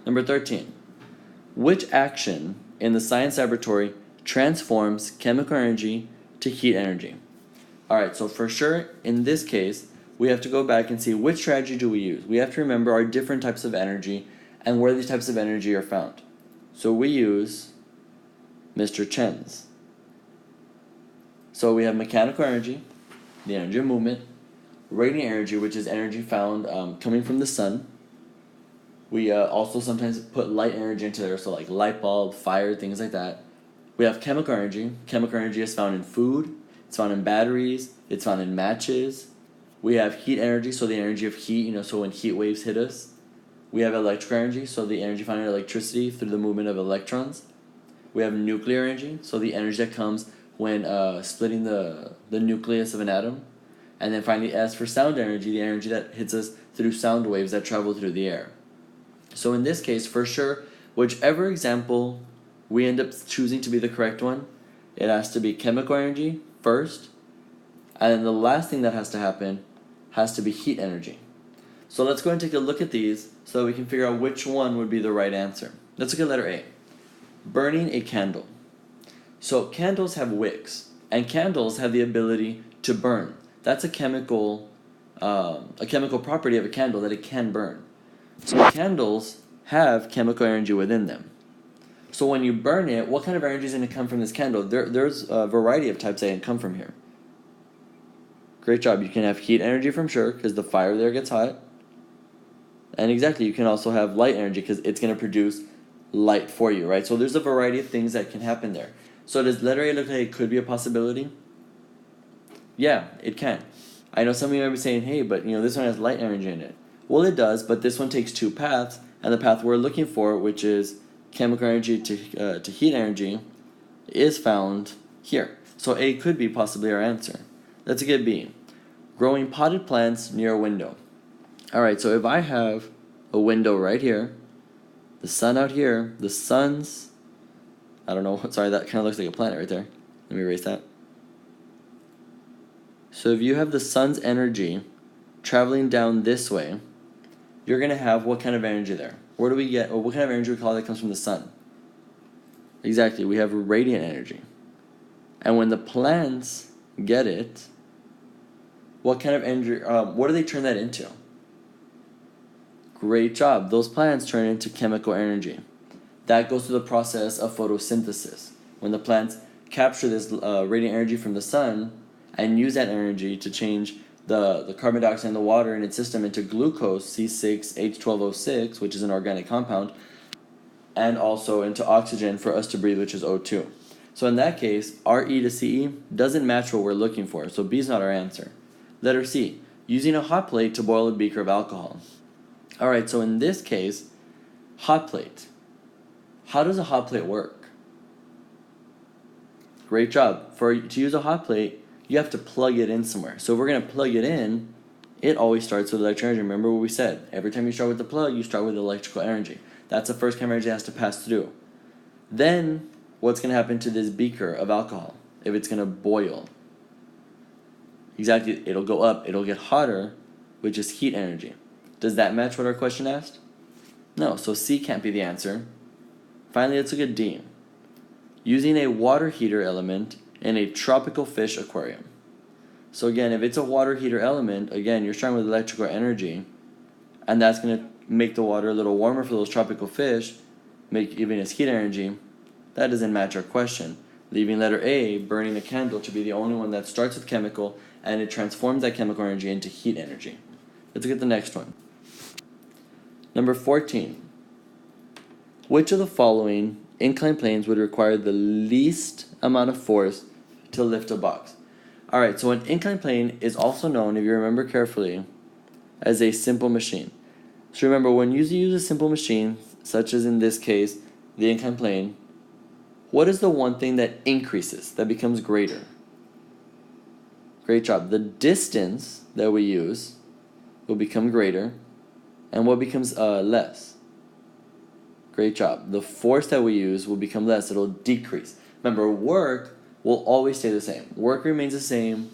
Number 13. Which action in the science laboratory transforms chemical energy to heat energy? Alright, so for sure, in this case, we have to go back and see which strategy do we use. We have to remember our different types of energy and where these types of energy are found. So we use Mr. Chen's. So we have mechanical energy, the energy of movement, radiant energy, which is energy found coming from the sun. We also sometimes put light energy into there, so like light bulb, fire, things like that. We have chemical energy. Chemical energy is found in food, it's found in batteries, it's found in matches. We have heat energy, so the energy of heat, so when heat waves hit us. We have electrical energy, so the energy found in electricity through the movement of electrons. We have nuclear energy, so the energy that comes when splitting the nucleus of an atom. And then finally, S for sound energy, the energy that hits us through sound waves that travel through the air. So in this case, for sure, whichever example we end up choosing to be the correct one, it has to be chemical energy first, and then the last thing that has to happen has to be heat energy. So let's go and take a look at these so that we can figure out which one would be the right answer. Let's look at letter A. Burning a candle. So candles have wicks, and candles have the ability to burn. That's a chemical property of a candle, that it can burn. So candles have chemical energy within them. So when you burn it, what kind of energy is going to come from this candle? There's a variety of types that can come from here. Great job. You can have heat energy from sure, because the fire there gets hot. And exactly, you can also have light energy, because it's going to produce light for you, right? So there's a variety of things that can happen there. So does letter A look like it could be a possibility? Yeah, it can. I know some of you might be saying, hey, but this one has light energy in it. Well, it does, but this one takes two paths, and the path we're looking for, which is chemical energy to heat energy, is found here. So A could be possibly our answer. Let's get B. Growing potted plants near a window. Alright, so if I have a window right here, the sun out here, the sun's, I don't know, sorry, that kind of looks like a planet right there. Let me erase that. So if you have the sun's energy traveling down this way, you're going to have what kind of energy there? Where do we get, or what kind of energy we call that comes from the sun? Exactly, we have radiant energy. And when the plants get it, what kind of energy, what do they turn that into? Great job. Those plants turn into chemical energy. That goes through the process of photosynthesis. When the plants capture this radiant energy from the sun and use that energy to change the carbon dioxide in the water in its system into glucose, C6H12O6, which is an organic compound, and also into oxygen for us to breathe, which is O2. So in that case, our E to CE doesn't match what we're looking for, so B is not our answer. Letter C, using a hot plate to boil a beaker of alcohol. Alright, so in this case, hot plate. How does a hot plate work? Great job. To use a hot plate, you have to plug it in somewhere. So if we're going to plug it in, it always starts with electric energy. Remember what we said. Every time you start with the plug, you start with electrical energy. That's the first kind of energy that has to pass through. Then, what's going to happen to this beaker of alcohol if it's going to boil? Exactly, it'll go up, it'll get hotter, which is heat energy. Does that match what our question asked? No, so C can't be the answer. Finally, let's look at D. Using a water heater element in a tropical fish aquarium. So again, if it's a water heater element, again, you're starting with electrical energy, and that's going to make the water a little warmer for those tropical fish, giving us heat energy. That doesn't match our question, leaving letter A, burning a candle, to be the only one that starts with chemical, and it transforms that chemical energy into heat energy. Let's look at the next one. Number 14. Which of the following inclined planes would require the least amount of force to lift a box? Alright, so an inclined plane is also known, if you remember carefully, as a simple machine. So remember, when you use a simple machine, such as in this case, the inclined plane, what is the one thing that increases, that becomes greater? Great job. The distance that we use will become greater, and what becomes less? Great job. The force that we use will become less. It'll decrease. Remember, work will always stay the same. Work remains the same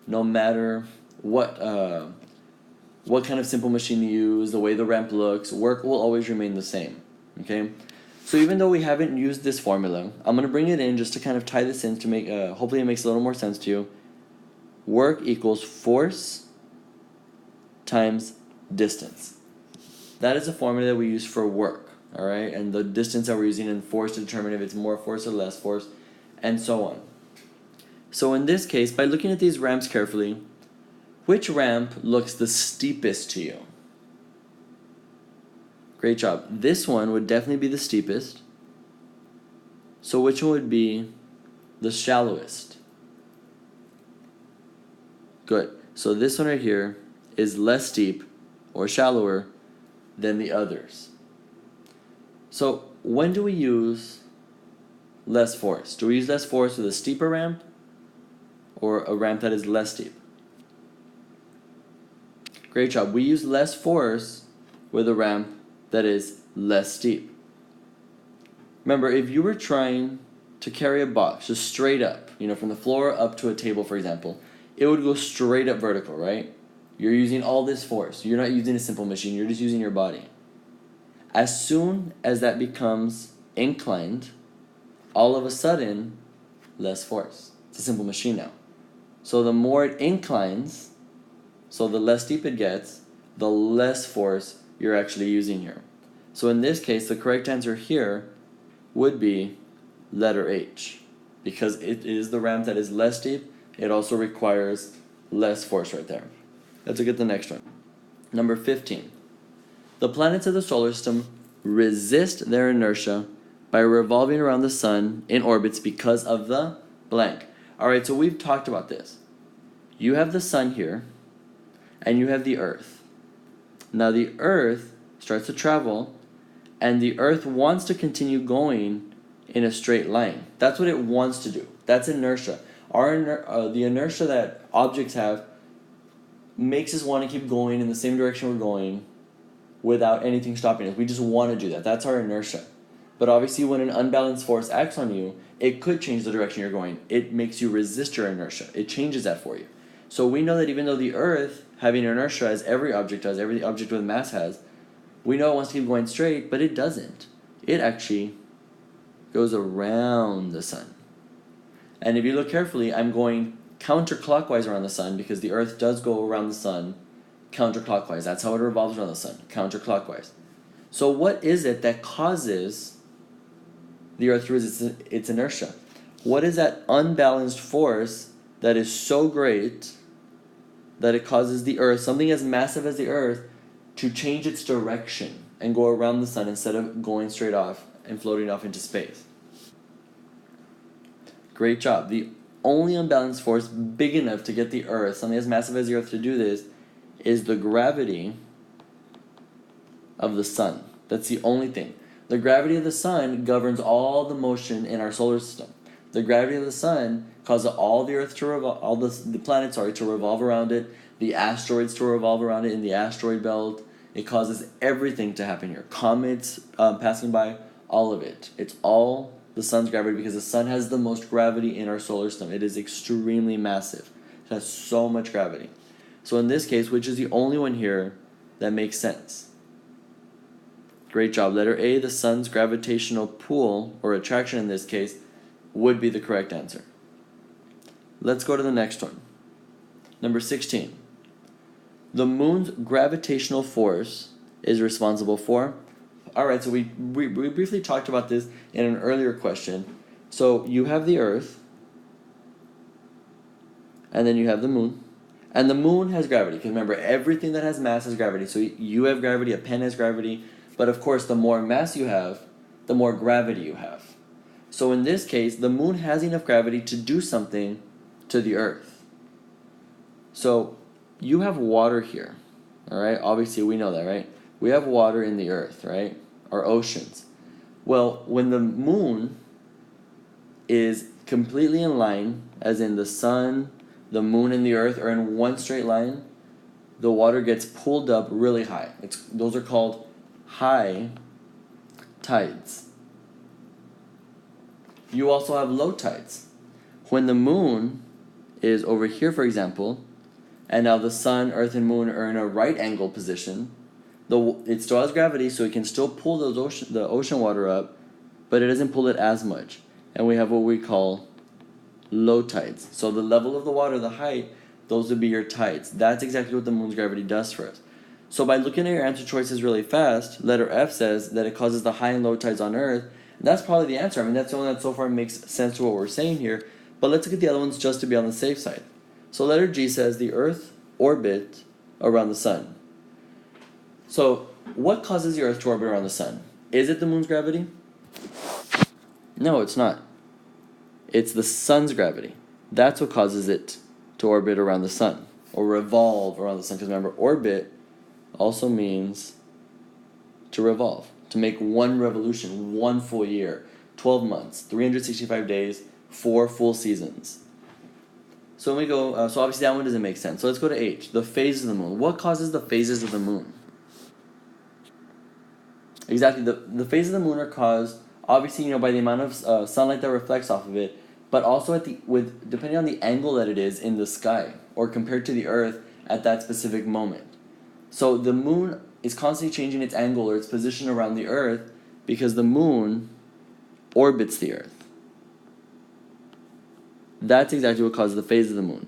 no matter what kind of simple machine you use, the way the ramp looks. Work will always remain the same. okay? So even though we haven't used this formula, I'm going to bring it in just to kind of tie this in to make, hopefully it makes a little more sense to you. Work equals force times distance. That is a formula that we use for work, all right? And the distance that we're using in force to determine if it's more force or less force, and so on. So in this case, by looking at these ramps carefully, which ramp looks the steepest to you? Great job. This one would definitely be the steepest. So which one would be the shallowest? Good. So this one right here is less steep or shallower than the others. So when do we use less force? Do we use less force with a steeper ramp or a ramp that is less steep? Great job. We use less force with a ramp that is less steep. Remember, if you were trying to carry a box just straight up, from the floor up to a table, for example, it would go straight up vertical, right? You're using all this force. You're not using a simple machine. You're just using your body. As soon as that becomes inclined, all of a sudden, less force. It's a simple machine now. So the more it inclines, so the less steep it gets, the less force you're actually using here. So in this case, the correct answer here would be letter H. Because it is the ramp that is less steep, it also requires less force right there. Let's look at the next one. Number 15. The planets of the solar system resist their inertia by revolving around the sun in orbits because of the blank. Alright, so we've talked about this. You have the sun here, and you have the earth. Now the earth starts to travel, and the earth wants to continue going in a straight line. That's what it wants to do. That's inertia. The inertia that objects have makes us want to keep going in the same direction we're going without anything stopping us. We just want to do that. That's our inertia. But obviously when an unbalanced force acts on you, it could change the direction you're going. It makes you resist your inertia. It changes that for you. So we know that even though the earth, having inertia as every object does, every object with mass has, we know it wants to keep going straight, but it doesn't. It actually goes around the sun. And if you look carefully, I'm going counterclockwise around the sun because the earth does go around the sun counterclockwise. That's how it revolves around the sun, counterclockwise. So what is it that causes the earth to resist its inertia? What is that unbalanced force that is so great that it causes the earth, something as massive as the earth, to change its direction and go around the sun instead of going straight off and floating off into space? Great job. The only unbalanced force big enough to get the earth, something as massive as the earth, to do this is the gravity of the sun. That's the only thing. The gravity of the sun governs all the motion in our solar system. The gravity of the sun causes all the earth to revolve, all the planets, to revolve around it, the asteroids to revolve around it in the asteroid belt. It causes everything to happen here. Comets passing by, all of it. It's all the sun's gravity because the sun has the most gravity in our solar system. It is extremely massive. It has so much gravity. So in this case, which is the only one here that makes sense? Great job. Letter A, the sun's gravitational pull, or attraction in this case, would be the correct answer. Let's go to the next one. Number 16. The moon's gravitational force is responsible for... Alright, so we briefly talked about this in an earlier question. So you have the earth, and then you have the moon. And the moon has gravity, because remember, everything that has mass has gravity. So you have gravity, a pen has gravity, but of course, the more mass you have, the more gravity you have. So in this case, the moon has enough gravity to do something to the earth. So you have water here, alright? Obviously, we know that, right? We have water in the earth, right? Or oceans. Well, when the moon is completely in line, as in the sun, the moon, and the earth are in one straight line, the water gets pulled up really high. Those are called high tides. You also have low tides. When the moon is over here, for example, and now the sun, earth, and moon are in a right angle position, It still has gravity, so it can still pull the ocean water up, but it doesn't pull it as much. And we have what we call low tides. So the level of the water, the height, those would be your tides. That's exactly what the moon's gravity does for us. So by looking at your answer choices really fast, letter F says that it causes the high and low tides on Earth. And that's probably the answer. I mean, that's the one that so far makes sense to what we're saying here. But let's look at the other ones just to be on the safe side. So letter G says the Earth orbit around the sun. So what causes the Earth to orbit around the sun? Is it the moon's gravity? No, it's not. It's the sun's gravity. That's what causes it to orbit around the sun, or revolve around the sun. Because remember, orbit also means to revolve, to make one revolution, one full year, 12 months, 365 days, 4 full seasons. So when we go, so obviously that one doesn't make sense. So let's go to H, the phases of the moon. What causes the phases of the moon? Exactly, the phases of the moon are caused, obviously, by the amount of sunlight that reflects off of it, but also depending on the angle that it is in the sky, or compared to the Earth at that specific moment. So the moon is constantly changing its angle or its position around the Earth because the moon orbits the Earth. That's exactly what causes the phase of the moon,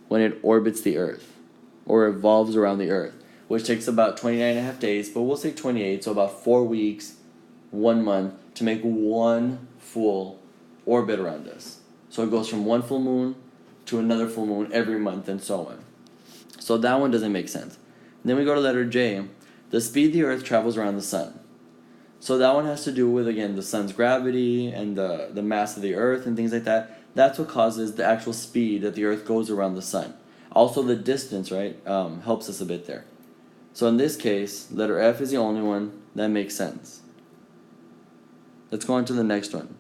when it orbits the Earth, or revolves around the Earth, which takes about 29.5 days, but we'll say 28, so about 4 weeks, 1 month, to make one full orbit around us. So it goes from one full moon to another full moon every month and so on. So that one doesn't make sense. Then we go to letter J, the speed the Earth travels around the sun. So that one has to do with, again, the sun's gravity and the mass of the Earth and things like that. That's what causes the actual speed that the Earth goes around the sun. Also the distance, right, helps us a bit there. So in this case, letter F is the only one that makes sense. Let's go on to the next one.